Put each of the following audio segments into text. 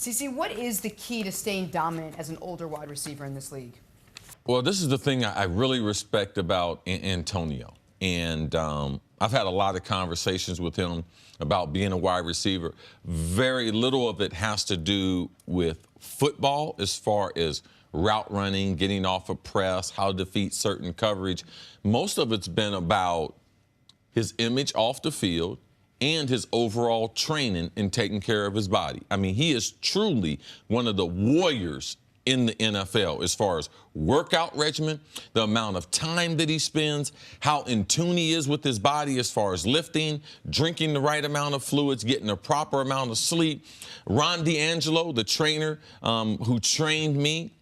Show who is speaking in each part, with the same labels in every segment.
Speaker 1: CC, what is the key to staying dominant as an older wide receiver in this league?
Speaker 2: Well, this is the thing I really respect about Antonio. And I've had a lot of conversations with him about being a wide receiver. Very little of it has to do with football as far as route running, getting off a press, how to defeat certain coverage. Most of it's been about his image off the field and his overall training and taking care of his body. I mean, he is truly one of the warriors in the NFL as far as workout regimen, the amount of time that he spends, how in tune he is with his body as far as lifting, drinking the right amount of fluids, getting the proper amount of sleep. Ron D'Angelo, the trainer who trained me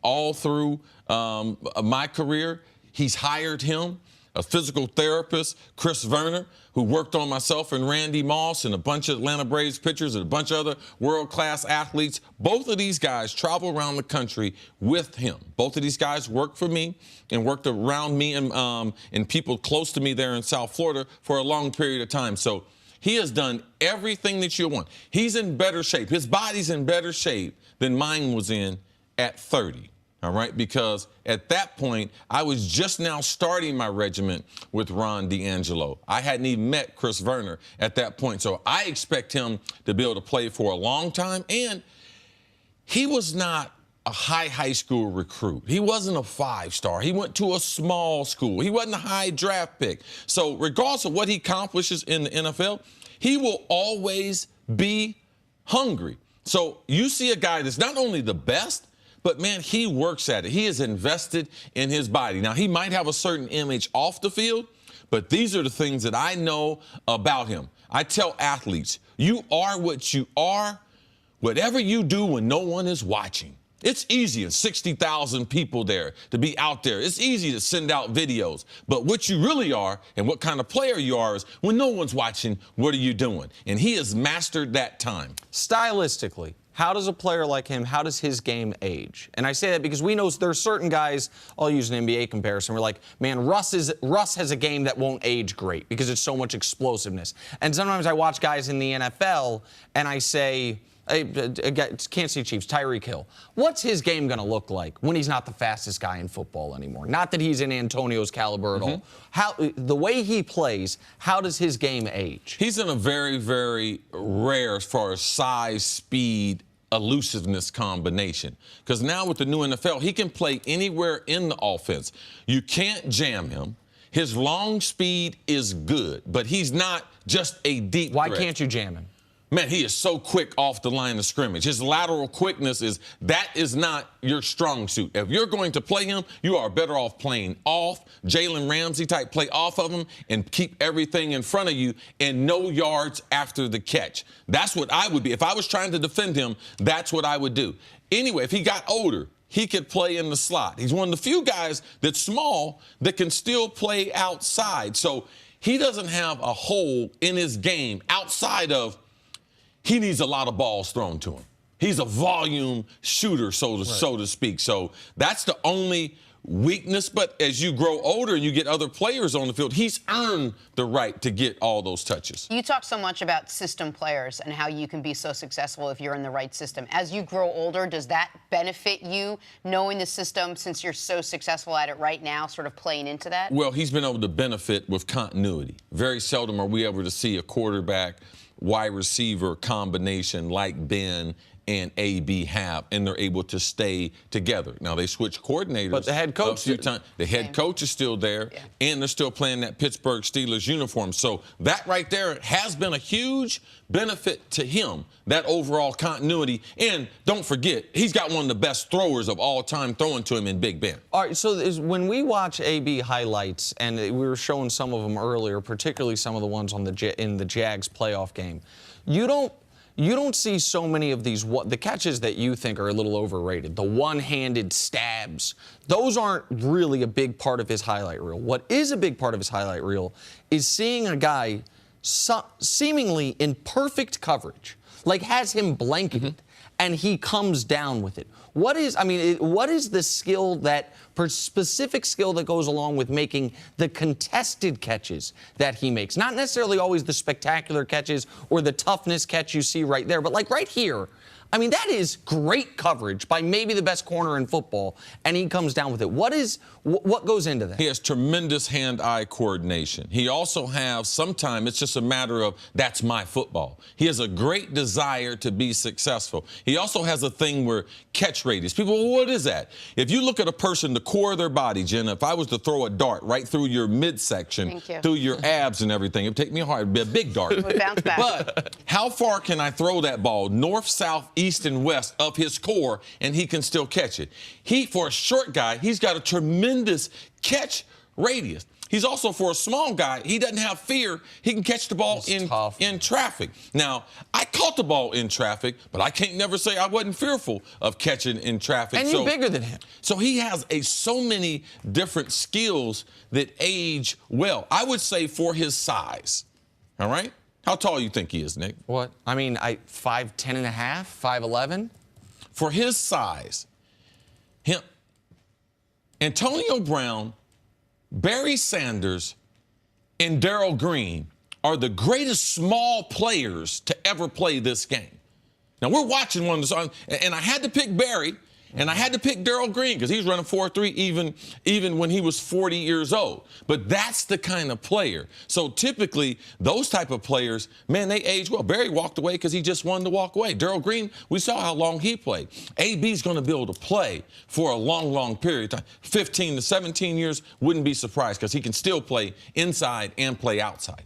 Speaker 2: all through my career, he's hired him. A physical therapist, Chris Verner, who worked on myself and Randy Moss and a bunch of Atlanta Braves pitchers and a bunch of other world-class athletes. Both of these guys travel around the country with him. Both of these guys worked for me and worked around me and people close to me there in South Florida for a long period of time. So he has done everything that you want. He's in better shape. His body's in better shape than mine was in at 30. All right, because at that point, I was just now starting my regiment with Ron D'Angelo. I hadn't even met Chris Verner at that point. So I expect him to be able to play for a long time. And he was not a high school recruit. He wasn't a 5-star. He went to a small school. He wasn't a high draft pick. So regardless of what he accomplishes in the NFL, he will always be hungry. So you see a guy that's not only the best, but, man, he works at it. He is invested in his body. Now, he might have a certain image off the field, but these are the things that I know about him. I tell athletes, you are what you are, whatever you do when no one is watching. It's easy, and 60,000 people there to be out there. It's easy to send out videos. But what you really are and what kind of player you are is when no one's watching, what are you doing? And he has mastered that time.
Speaker 3: Stylistically, how does a player like him, how does his game age? And I say that because we know there are certain guys, I'll use an NBA comparison, we're like, man, Russ has a game that won't age great because it's so much explosiveness. And sometimes I watch guys in the NFL and I say, hey, Kansas City Chiefs, Tyreek Hill. What's his game going to look like when he's not the fastest guy in football anymore? Not that he's in Antonio's caliber at all. The way he plays, how does his game age?
Speaker 2: He's in a very, very rare as far as size, speed, elusiveness combination. Because now with the new NFL, he can play anywhere in the offense. You can't jam him. His long speed is good, but he's not just a deep
Speaker 3: Why
Speaker 2: threat.
Speaker 3: can't you jam him?
Speaker 2: Man, he is so quick off the line of scrimmage. His lateral quickness that is not your strong suit. If you're going to play him, you are better off playing off, Jalen Ramsey type play off of him and keep everything in front of you and no yards after the catch. That's what I would be. If I was trying to defend him, that's what I would do. Anyway, if he got older, he could play in the slot. He's one of the few guys that's small that can still play outside. So he doesn't have a hole in his game outside of he needs a lot of balls thrown to him. He's a volume shooter, so to speak. So that's the only weakness. But as you grow older and you get other players on the field, he's earned the right to get all those touches.
Speaker 4: You talk so much about system players and how you can be so successful if you're in the right system. As you grow older, does that benefit you, knowing the system, since you're so successful at it right now, sort of playing into that?
Speaker 2: Well, he's been able to benefit with continuity. Very seldom are we able to see a quarterback wide receiver combination like Ben and AB have, and they're able to stay together. Now, they switch coordinators.
Speaker 3: But the head coach,
Speaker 2: the head coach is still there, and they're still playing that Pittsburgh Steelers uniform. So that right there has been a huge benefit to him, that overall continuity. And don't forget, he's got one of the best throwers of all time throwing to him in Big Ben.
Speaker 3: All right, so when we watch AB highlights, and we were showing some of them earlier, particularly some of the ones on in the Jags playoff game, you don't see so many of these, the catches that you think are a little overrated, the one-handed stabs. Those aren't really a big part of his highlight reel. What is a big part of his highlight reel is seeing a guy seemingly in perfect coverage, like has him blanketed, and he comes down with it. What is the skill, that specific skill that goes along with making the contested catches that he makes? Not necessarily always the spectacular catches or the toughness catch you see right there, but like right here, I mean, that is great coverage by maybe the best corner in football, and he comes down with it. What goes into that?
Speaker 2: He has tremendous hand-eye coordination. He also has, sometimes it's just a matter of, that's my football. He has a great desire to be successful. He also has a thing where catch radius. People, well, what is that? If you look at a person, the core of their body, Jenna, if I was to throw a dart right through your midsection, through your abs and everything, it would take me hard. It would be a big dart.
Speaker 4: It would bounce back.
Speaker 2: But how far can I throw that ball north, south, east, and west of his core, and he can still catch it? For a short guy, he's got a tremendous catch radius. He's also, for a small guy, he doesn't have fear. He can catch the ball in traffic. Now, I caught the ball in traffic, but I can't never say I wasn't fearful of catching in traffic.
Speaker 3: And you're bigger than him.
Speaker 2: So he has so many different skills that age well. I would say for his size, all right? How tall you think he is, Nick?
Speaker 3: What? I mean, 5'10 and a half, 5'11".
Speaker 2: For his size, Antonio Brown, Barry Sanders, and Darrell Green are the greatest small players to ever play this game. Now, we're watching one of the, and I had to pick Barry, and I had to pick Darrell Green because he was running 4.3 even when he was 40 years old. But that's the kind of player. So typically, those type of players, man, they age well. Barry walked away because he just wanted to walk away. Darrell Green, we saw how long he played. AB's going to be able to play for a long, long period of time. 15 to 17 years, wouldn't be surprised because he can still play inside and play outside.